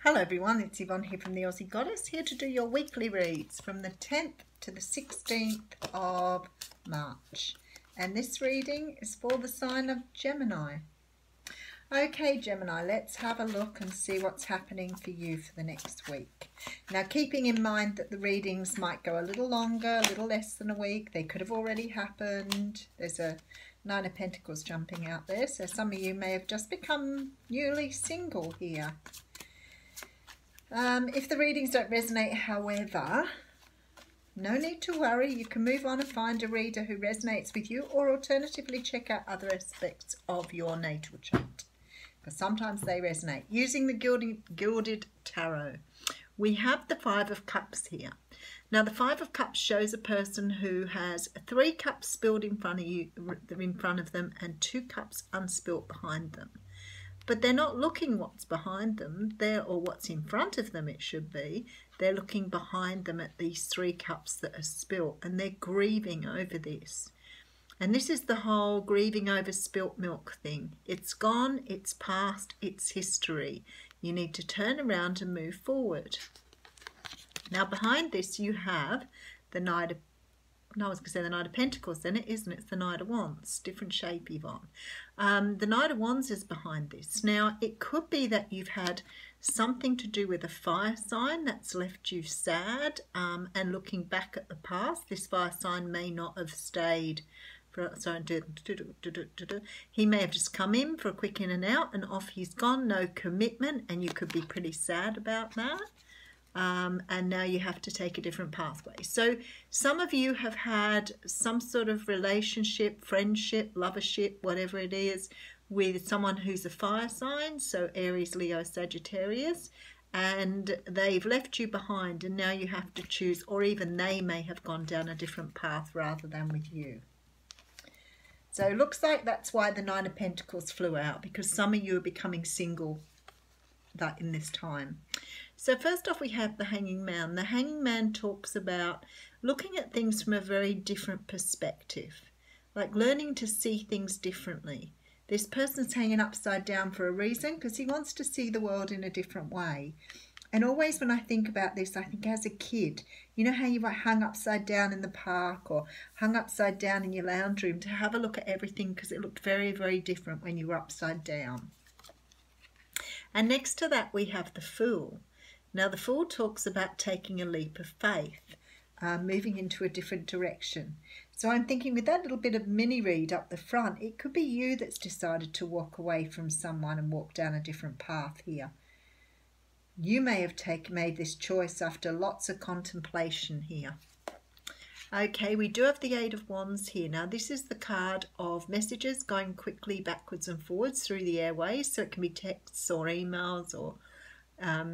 Hello everyone, it's Yvonne here from the Aussie Goddess, here to do your weekly reads from the 10th to the 16th of March. And this reading is for the sign of Gemini. Okay Gemini, let's have a look and see what's happening for you for the next week. Now keeping in mind that the readings might go a little longer, a little less than a week, they could have already happened. There's a Nine of Pentacles jumping out there, so some of you may have just become newly single here. If the readings don't resonate, however, no need to worry. You can move on and find a reader who resonates with you, or alternatively check out other aspects of your natal chart, because sometimes they resonate. Using the Gilded Tarot, we have the Five of Cups here. Now the Five of Cups shows a person who has 3 cups spilled in front of them and 2 cups unspilled behind them. But they're not looking what's behind them, or what's in front of them it should be. They're looking behind them at these 3 cups that are spilt, and they're grieving over this. And this is the whole grieving over spilt milk thing. It's gone, it's past, it's history. You need to turn around and move forward. Now behind this you have the Knight of Pentacles, then it isn't, it's the Knight of Wands, different shape, Yvonne. The Knight of Wands is behind this. Now it could be that you've had something to do with a fire sign that's left you sad, and looking back at the past, this fire sign may not have stayed for, he may have just come in for a quick in and out and off he's gone, no commitment, and you could be pretty sad about that. And now you have to take a different pathway. So some of you have had some sort of relationship, friendship, lovership, whatever it is, with someone who's a fire sign, so Aries, Leo, Sagittarius, and they've left you behind and now you have to choose, or even they may have gone down a different path rather than with you. So it looks like that's why the Nine of Pentacles flew out, because some of you are becoming single in this time. So first off we have the Hanging Man. The Hanging Man talks about looking at things from a very different perspective, like learning to see things differently. This person's hanging upside down for a reason, because he wants to see the world in a different way. And always when I think about this, I think as a kid, you know how you were hung upside down in the park or hung upside down in your lounge room to have a look at everything, because it looked very, very different when you were upside down. And next to that we have the Fool. Now the Fool talks about taking a leap of faith, moving into a different direction. So I'm thinking with that little bit of mini read up the front, it could be you that's decided to walk away from someone and walk down a different path here. You may have made this choice after lots of contemplation here. Okay, we do have the Eight of Wands here. Now this is the card of messages going quickly backwards and forwards through the airways, so it can be texts or emails or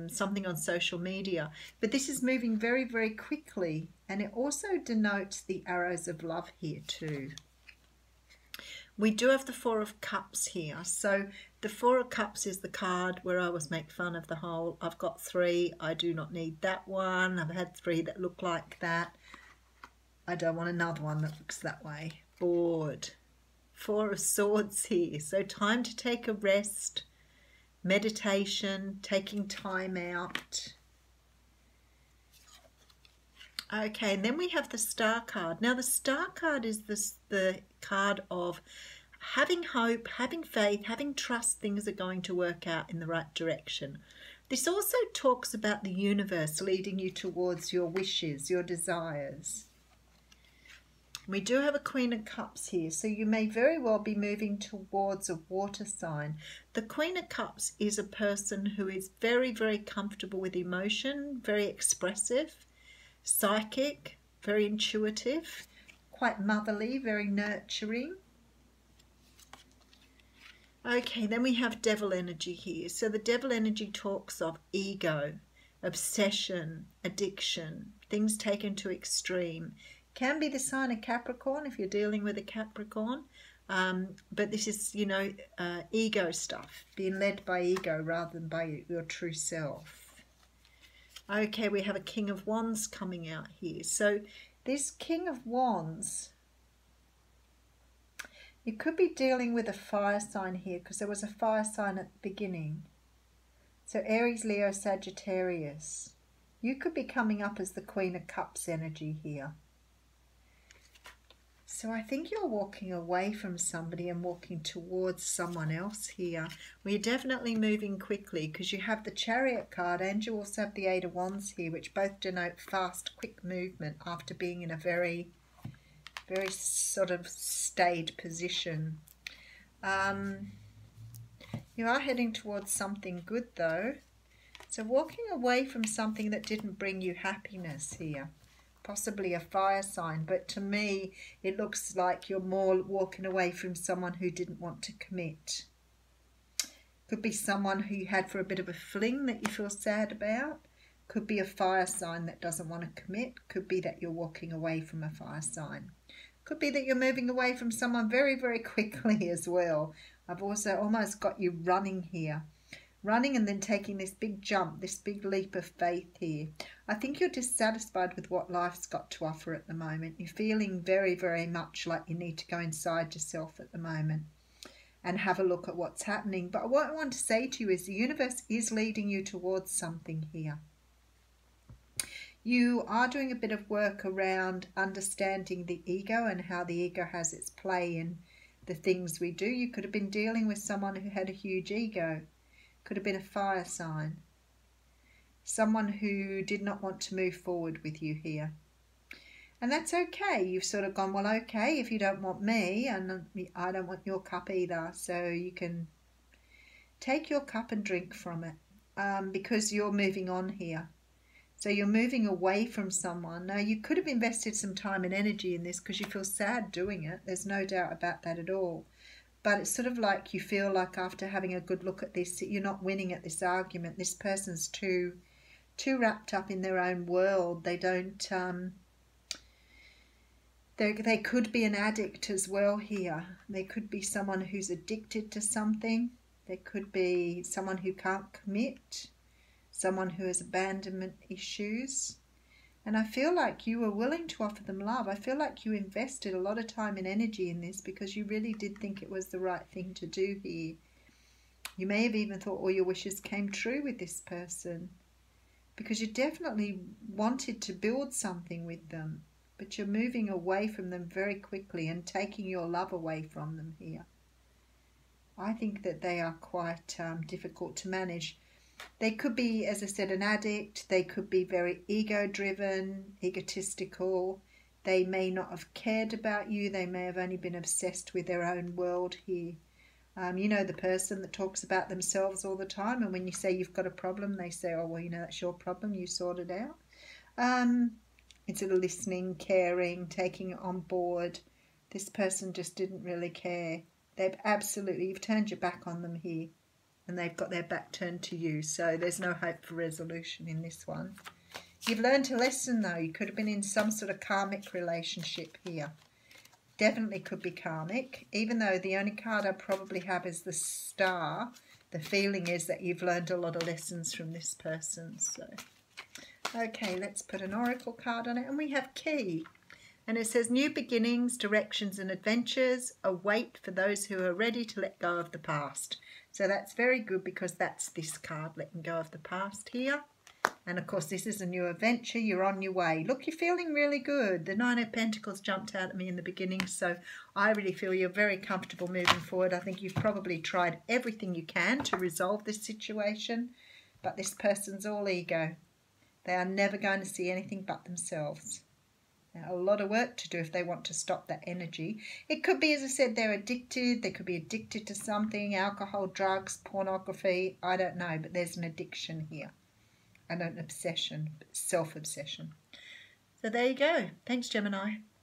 something on social media, but this is moving very, very quickly, and it also denotes the arrows of love here too. We do have the Four of Cups here. So the Four of Cups is the card where I always make fun of the whole, I've got 3, I do not need that one, I've had 3 that look like that, I don't want another one that looks that way. Bored. Four of Swords here, so time to take a rest, meditation, taking time out. Okay, and then we have the Star card. Now the Star card is the card of having hope, having faith, having trust things are going to work out in the right direction. This also talks about the universe leading you towards your wishes, your desires. We do have a Queen of Cups here, so you may very well be moving towards a water sign. The Queen of Cups is a person who is very, very comfortable with emotion, very expressive, psychic, very intuitive, quite motherly, very nurturing. Okay, then we have Devil energy here. So the Devil energy talks of ego, obsession, addiction, things taken to extreme. Can be the sign of Capricorn if you're dealing with a Capricorn, but this is, you know, ego stuff, being led by ego rather than by your true self. Okay, we have a King of Wands coming out here. So this King of Wands, you could be dealing with a fire sign here, because there was a fire sign at the beginning. So Aries, Leo, Sagittarius. You could be coming up as the Queen of Cups energy here. So I think you're walking away from somebody and walking towards someone else here. Well, you're definitely moving quickly because you have the Chariot card and you also have the Eight of Wands here, which both denote fast, quick movement after being in a very, very sort of stayed position. You are heading towards something good though. So walking away from something that didn't bring you happiness here. Possibly a fire sign, but to me it looks like you're more walking away from someone who didn't want to commit. Could be someone who you had for a bit of a fling that you feel sad about. Could be a fire sign that doesn't want to commit. Could be that you're walking away from a fire sign. Could be that you're moving away from someone very, very quickly as well. I've also almost got you running here. Running and then taking this big jump, this big leap of faith here. I think you're dissatisfied with what life's got to offer at the moment. You're feeling very, very much like you need to go inside yourself at the moment and have a look at what's happening. But what I want to say to you is the universe is leading you towards something here. You are doing a bit of work around understanding the ego and how the ego has its play in the things we do. You could have been dealing with someone who had a huge ego. Could have been a fire sign. Someone who did not want to move forward with you here. And that's okay. You've sort of gone, well, okay, if you don't want me, and I don't want your cup either. So you can take your cup and drink from it because you're moving on here. So you're moving away from someone. Now, you could have invested some time and energy in this because you feel sad doing it. There's no doubt about that at all. But it's sort of like you feel like after having a good look at this, you're not winning at this argument. This person's too wrapped up in their own world. They don't, they could be an addict as well here. They could be someone who's addicted to something. They could be someone who can't commit, someone who has abandonment issues. And I feel like you were willing to offer them love. I feel like you invested a lot of time and energy in this because you really did think it was the right thing to do here. You may have even thought all your wishes came true with this person because you definitely wanted to build something with them, but you're moving away from them very quickly and taking your love away from them here. I think that they are quite difficult to manage. They could be, as I said, an addict. They could be very ego-driven, egotistical. They may not have cared about you. They may have only been obsessed with their own world here. You know, the person that talks about themselves all the time, and when you say you've got a problem, they say, oh, well, you know, that's your problem. You sort it out. Instead of listening, caring, taking it on board, this person just didn't really care. You've turned your back on them here. And they've got their back turned to you. So there's no hope for resolution in this one. You've learned a lesson though. You could have been in some sort of karmic relationship here. Definitely could be karmic. Even though the only card I probably have is the Star. The feeling is that you've learned a lot of lessons from this person. So, okay, let's put an oracle card on it. And we have Key. And it says, new beginnings, directions and adventures await for those who are ready to let go of the past. So that's very good because that's this card, letting go of the past here. And of course, this is a new adventure. You're on your way. Look, you're feeling really good. The Nine of Pentacles jumped out at me in the beginning. So I really feel you're very comfortable moving forward. I think you've probably tried everything you can to resolve this situation. But this person's all ego. They are never going to see anything but themselves. A lot of work to do if they want to stop that energy. It could be, as I said, they're addicted. They could be addicted to something, alcohol, drugs, pornography. I don't know, but there's an addiction here and an obsession, self-obsession. So there you go. Thanks, Gemini.